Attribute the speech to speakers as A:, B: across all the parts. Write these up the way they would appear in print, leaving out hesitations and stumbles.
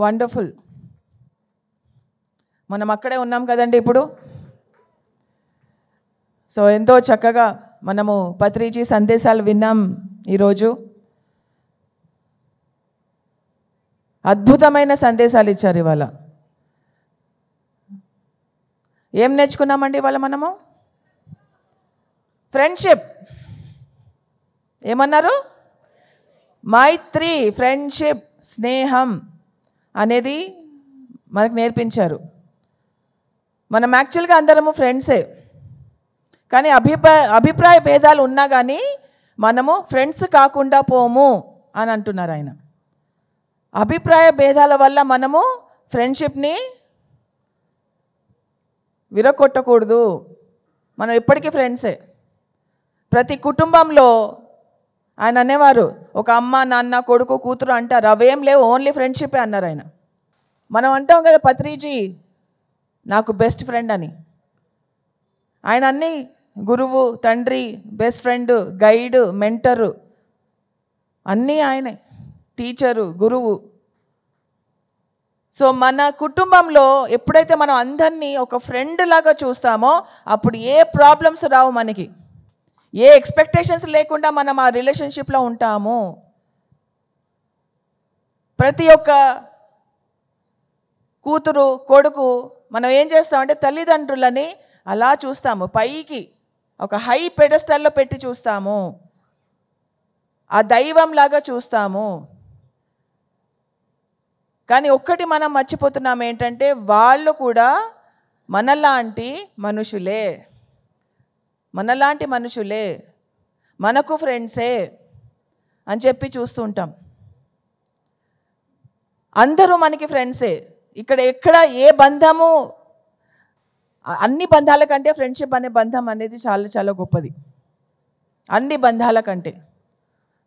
A: Wonderful. మనం అక్కడే ఉన్నాం కదండి ఇప్పుడు. సో ఎంతో చక్కగా మనము పత్రిజీ సందేశాలు విన్నాం ఈరోజు. అద్భుతమైన సందేశాలు ఇచ్చారు ఇవాళ. ఏం నేర్చుకున్నామండి ఇవాళ మనము? ఫ్రెండ్షిప్. ఏమన్నారు? మైత్రి, ఫ్రెండ్షిప్, స్నేహం అనేది మనకు నేర్పించారు. మనం యాక్చువల్గా అందరము ఫ్రెండ్సే, కానీ అభిప్రాయ భేదాలు ఉన్నా కానీ మనము ఫ్రెండ్స్ కాకుండా పోము అని అంటున్నారు ఆయన. అభిప్రాయ భేదాల వల్ల మనము ఫ్రెండ్షిప్ని విరగొట్టకూడదు. మనం ఎప్పటికీ ఫ్రెండ్సే. ప్రతి కుటుంబంలో ఆయన అనేవారు, ఒక అమ్మ నాన్న కొడుకు కూతురు అంటారు, అవేం లేవు, ఓన్లీ ఫ్రెండ్షిపే అన్నారు ఆయన. మనం అంటాం కదా పత్రిజీ నాకు బెస్ట్ ఫ్రెండ్ అని. ఆయన అన్నీ గురువు, తండ్రి, బెస్ట్ ఫ్రెండ్, గైడ్, మెంటరు అన్నీ ఆయనే, టీచరు, గురువు. సో మన కుటుంబంలో ఎప్పుడైతే మనం అందరినీ ఒక ఫ్రెండ్ లాగా చూస్తామో అప్పుడు ఏ ప్రాబ్లమ్స్ రావు మనకి. ఏ ఎక్స్పెక్టేషన్స్ లేకుండా మనం ఆ రిలేషన్షిప్లో ఉంటాము. ప్రతి ఒక్క కూతురు కొడుకు మనం ఏం చేస్తామంటే తల్లిదండ్రులని అలా చూస్తాము, పైకి ఒక హై పెడెస్టల్లో పెట్టి చూస్తాము, ఆ దైవంలాగా చూస్తాము. కానీ ఒక్కటి మనం మర్చిపోతున్నాం ఏంటంటే వాళ్ళు కూడా మనలాంటి మనుషులే, మనకు ఫ్రెండ్సే అని చెప్పి చూస్తూ ఉంటాం. అందరూ మనకి ఫ్రెండ్సే. ఎక్కడ ఏ బంధము, అన్ని బంధాల కంటే ఫ్రెండ్షిప్ అనే బంధం అనేది చాలా చాలా గొప్పది, అన్ని బంధాల కంటే.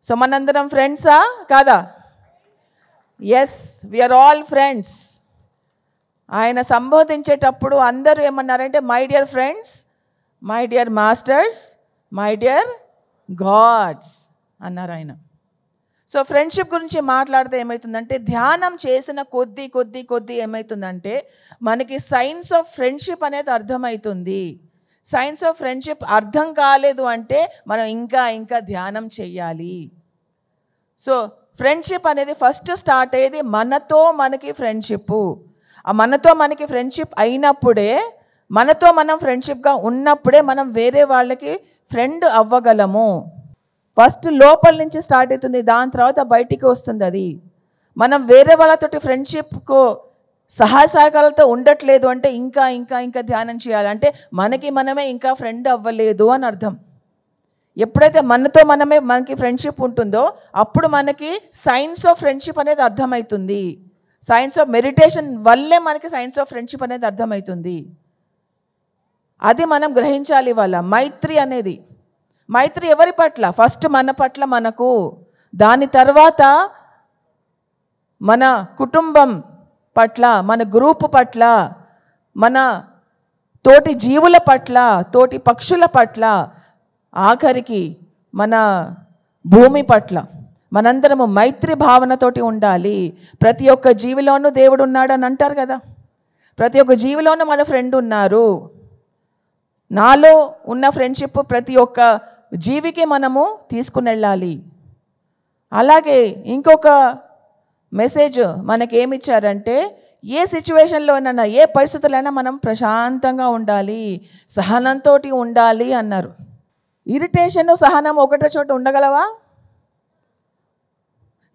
A: సో మనందరం ఫ్రెండ్సా కాదా? Yes, we are all friends. ఆయన సంబోధించేటప్పుడు అందరూ ఏమన్నారంటే my dear friends, my dear masters, my dear gods అన్నారు ఆయన. సో ఫ్రెండ్షిప్ గురించి మాట్లాడితే ఏమవుతుందంటే ధ్యానం చేసిన కొద్దీ ఏమవుతుందంటే మనకి సైన్స్ ఆఫ్ ఫ్రెండ్షిప్ అనేది అర్థమవుతుంది. సైన్స్ ఆఫ్ ఫ్రెండ్షిప్ అర్థం కాలేదు అంటే మనం ఇంకా ధ్యానం చెయ్యాలి. సో ఫ్రెండ్షిప్ అనేది ఫస్ట్ స్టార్ట్ అయ్యేది మనకి ఫ్రెండ్షిప్. ఆ మనకి ఫ్రెండ్షిప్ అయినప్పుడే, మనతో మనం ఫ్రెండ్షిప్గా ఉన్నప్పుడే మనం వేరే వాళ్ళకి ఫ్రెండ్ అవ్వగలము. ఫస్ట్ లోపల నుంచి స్టార్ట్ అవుతుంది, దాని తర్వాత బయటికి వస్తుంది. అది మనం వేరే వాళ్ళతోటి ఫ్రెండ్షిప్కు సహాయకాలతో ఉండట్లేదు అంటే ఇంకా ధ్యానం చేయాలంటే మనమే ఇంకా ఫ్రెండ్ అవ్వలేదు అని అర్థం. ఎప్పుడైతే మనకి ఫ్రెండ్షిప్ ఉంటుందో అప్పుడు మనకి సైన్స్ ఆఫ్ ఫ్రెండ్షిప్ అనేది అర్థమవుతుంది. సైన్స్ ఆఫ్ మెడిటేషన్ వల్లే మనకి సైన్స్ ఆఫ్ ఫ్రెండ్షిప్ అనేది అర్థమవుతుంది. అది మనం గ్రహించాలి. వాళ్ళ మైత్రి ఎవరి పట్ల? ఫస్ట్ మన పట్ల మనకు, దాని తర్వాత మన కుటుంబం పట్ల, మన గ్రూప్ పట్ల, మన తోటి జీవుల పట్ల, తోటి పక్షుల పట్ల, ఆఖరికి మన భూమి పట్ల మనందరము మైత్రి భావనతోటి ఉండాలి. ప్రతి ఒక్క జీవిలోనూ దేవుడు ఉన్నాడు అని అంటారు కదా. ప్రతి ఒక్క జీవిలోనూ మన ఫ్రెండ్ ఉన్నారు. నాలో ఉన్న ఫ్రెండ్షిప్ ప్రతి ఒక్క జీవికి మనము తీసుకుని వెళ్ళాలి. అలాగే ఇంకొక మెసేజ్ మనకేమిచ్చారంటే ఏ సిచ్యువేషన్లోనైనా, ఏ పరిస్థితులైనా మనం ప్రశాంతంగా ఉండాలి, సహనంతో ఉండాలి అన్నారు. ఇరిటేషన్, సహనం ఒకటే చోట ఉండగలవా?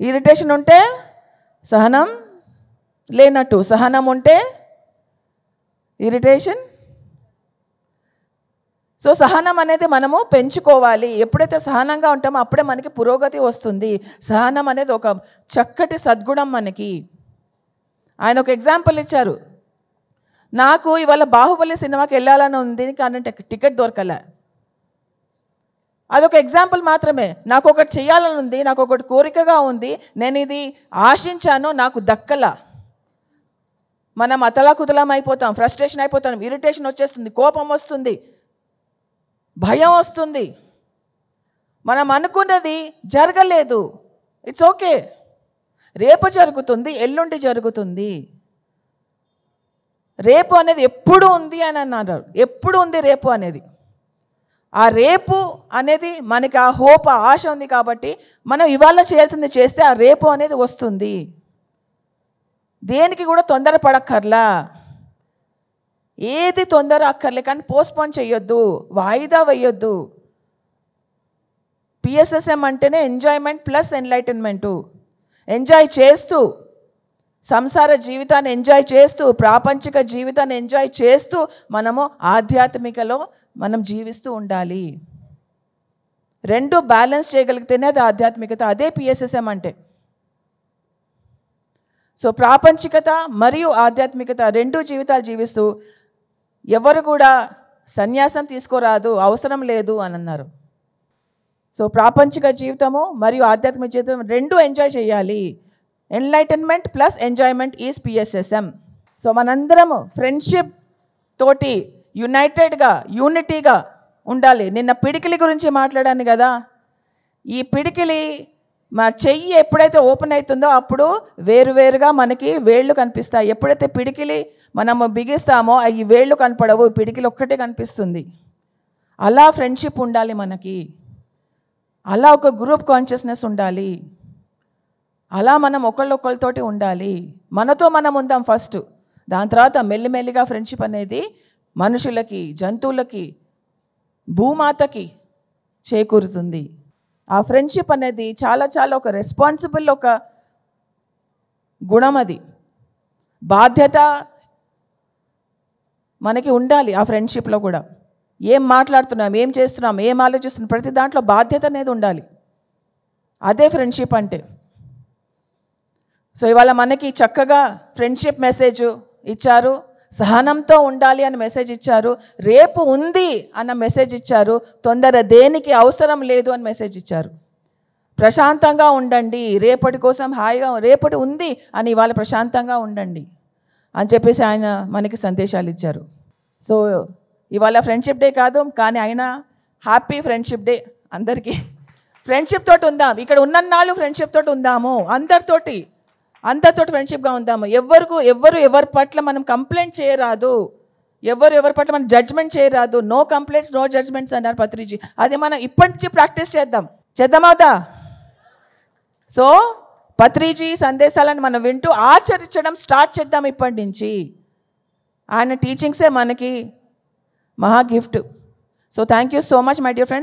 A: ఇరిటేషన్ ఉంటే సహనం లేనట్టు, సహనం ఉంటే ఇరిటేషన్. సో సహనం అనేది మనము పెంచుకోవాలి. ఎప్పుడైతే సహనంగా ఉంటామో అప్పుడే మనకి పురోగతి వస్తుంది. సహనం అనేది ఒక చక్కటి సద్గుణం మనకి. ఆయన ఒక ఎగ్జాంపుల్ ఇచ్చారు. నాకు ఇవాళ బాహుబలి సినిమాకి వెళ్ళాలని ఉంది, కానీ టికెట్ దొరకలే. అదొక ఎగ్జాంపుల్ మాత్రమే. నాకు ఒకటి చేయాలని ఉంది, నాకు ఒకటి కోరికగా ఉంది, నేను ఇది ఆశించాను, నాకు దక్కల. మనం అతలాకుతలం అయిపోతాం, ఫ్రస్ట్రేషన్ అయిపోతాం, ఇరిటేషన్ వచ్చేస్తుంది, కోపం వస్తుంది, భయం వస్తుంది. మనం అనుకున్నది జరగలేదు, ఇట్స్ ఓకే. రేపు జరుగుతుంది, ఎల్లుండి జరుగుతుంది. రేపు అనేది ఎప్పుడు ఉంది అని అన్నారు. ఎప్పుడు ఉంది రేపు అనేది? ఆ రేపు అనేది మనకి ఆ హోప్, ఆ ఆశ ఉంది కాబట్టి మనం ఇవాళ చేయాల్సింది చేస్తే ఆ రేపు అనేది వస్తుంది. దేనికి కూడా తొందరపడక్కర్లా, ఏది తొందర అక్కర్లే, కానీ పోస్ట్పోన్ చేయొద్దు, వాయిదా వేయొద్దు. పిఎస్ఎస్ఎం అంటేనే ఎంజాయ్మెంట్ ప్లస్ ఎన్లైటన్మెంటు. ఎంజాయ్ చేస్తూ, సంసార జీవితాన్ని ఎంజాయ్ చేస్తూ, ప్రాపంచిక జీవితాన్ని ఎంజాయ్ చేస్తూ మనము ఆధ్యాత్మికలో మనం జీవిస్తూ ఉండాలి. రెండు బ్యాలెన్స్ చేయగలిగితేనే అది ఆధ్యాత్మికత. అదే పిఎస్ఎస్ఎం అంటే. సో ప్రాపంచికత మరియు ఆధ్యాత్మికత రెండు జీవితాలు జీవిస్తూ ఎవరు కూడా సన్యాసం తీసుకోరాదు, అవసరం లేదు అని అన్నారు. సో ప్రాపంచిక జీవితము మరియు ఆధ్యాత్మిక జీవితం రెండు ఎంజాయ్ చేయాలి. Enlightenment plus enjoyment is PSSM. So మనందరము ఫ్రెండ్షిప్ తోటి యునైటెడ్గా, యూనిటీగా ఉండాలి. నిన్న పిడికిలి గురించి మాట్లాడాను కదా. ఈ పిడికిలి మన చెయ్యి ఎప్పుడైతే ఓపెన్ అవుతుందో అప్పుడు వేరువేరుగా మనకి వేళ్ళు కనిపిస్తాయి. ఎప్పుడైతే పిడికిలి మనము బిగిస్తామో ఈ వేళ్ళు కనపడవు, పిడికిలి ఒక్కటే కనిపిస్తుంది. అలా ఫ్రెండ్షిప్ ఉండాలి మనకి. అలా ఒక గ్రూప్ కాన్షియస్నెస్ ఉండాలి. అలా మనం ఒకళ్ళొకళ్ళతోటి ఉండాలి. మనతో మనం ఉందాం ఫస్ట్, దాని తర్వాత మెల్లిమెల్లిగా ఫ్రెండ్షిప్ అనేది మనుషులకి, జంతువులకి, భూమాతకి చేకూరుతుంది. ఆ ఫ్రెండ్షిప్ అనేది చాలా చాలా ఒక రెస్పాన్సిబుల్ ఒక గుణం. అది బాధ్యత మనకి ఉండాలి. ఆ ఫ్రెండ్షిప్లో కూడా ఏం మాట్లాడుతున్నాం, ఏం చేస్తున్నాం, ఏం ఆలోచిస్తున్నాం, ప్రతి దాంట్లో బాధ్యత అనేది ఉండాలి. అదే ఫ్రెండ్షిప్ అంటే. సో ఇవాళ మనకి చక్కగా ఫ్రెండ్షిప్ మెసేజ్ ఇచ్చారు, సహనంతో ఉండాలి అని మెసేజ్ ఇచ్చారు, రేపు ఉంది అన్న మెసేజ్ ఇచ్చారు, తొందర దేనికి అవసరం లేదు అని మెసేజ్ ఇచ్చారు. ప్రశాంతంగా ఉండండి, రేపటి కోసం హాయిగా, రేపటి ఉంది అని ఇవాళ ప్రశాంతంగా ఉండండి అని చెప్పేసి ఆయన మనకి సందేశాలు ఇచ్చారు. సో ఇవాళ ఫ్రెండ్షిప్ డే కాదు, కానీ ఆయన హ్యాపీ ఫ్రెండ్షిప్ డే అందరికీ. ఫ్రెండ్షిప్ తోటి ఉందాం, ఇక్కడ ఉన్నన్నాళ్ళు ఫ్రెండ్షిప్ తోటి ఉందాము, అందరితోటి ఫ్రెండ్షిప్గా ఉందాము. ఎవరి పట్ల మనం కంప్లైంట్ చేయరాదు, ఎవరి పట్ల మనం జడ్జ్మెంట్ చేయరాదు. నో కంప్లైంట్స్, నో జడ్జ్మెంట్స్ అన్నారు పత్రిజీ. అది మనం ఇప్పటి నుంచి ప్రాక్టీస్ చేద్దామవుతా. సో పత్రిజీ సందేశాలను మనం వింటూ ఆచరించడం స్టార్ట్ చేద్దాం ఇప్పటి నుంచి. ఆయన టీచింగ్సే మనకి మహా gift. So thank you so much my dear friends.